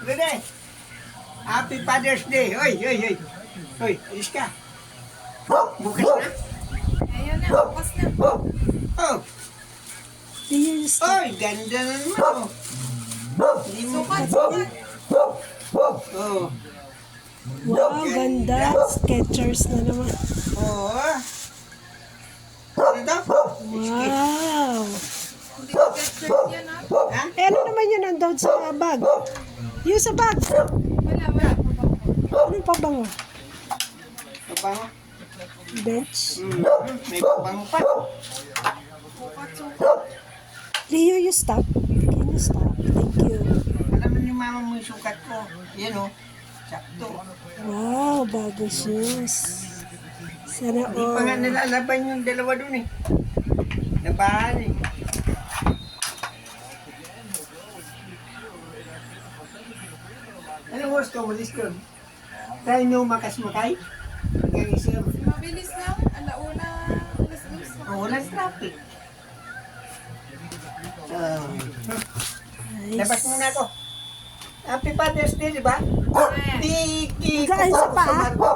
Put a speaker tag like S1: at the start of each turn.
S1: Dede. Happy Father's Day. Hoy, hoy, hoy. Hoy, alis ka. Bukas na.
S2: Ayun na, bukas na.
S1: Oh.
S3: Yes.
S1: Oy, ganda na naman. Oh. Hindi mo
S2: Sukat, sukat.
S1: Oh.
S3: Wow, ganda. Skechers na naman.
S1: Oh. Ano to?
S3: Wow.
S2: Hindi ko get shirt yan, ha?
S1: Ha?
S3: Eh, ano naman yun nandun sa bag? Yung sa bag.
S2: Wala, wala.
S3: Anong pabango?
S1: Pabango.
S3: Bench.
S1: May pabango pa.
S2: Sukat, sukat.
S3: Leo, you stop. Can you stop? Thank you.
S1: Alam mo ni mama mo yung sukat ko. Yan oh. Sakto.
S3: Wow, bagong shoes. Sana
S1: Hindi pa nga
S3: all.
S1: nilalaban yung dalawa dun eh. Nabahan eh. Anong oras ka umalis doon? Tayo nyo makasmakay? Hanggang isang.
S2: Mabilis lang. Alauna, alas dos.
S1: Oh, walang traffic.
S3: Nice.
S1: Labas muna ako. Happy Father's Day, di ba?
S2: Ayan.
S1: Di
S3: Magaan sa
S1: ako
S3: paa?
S1: Marco.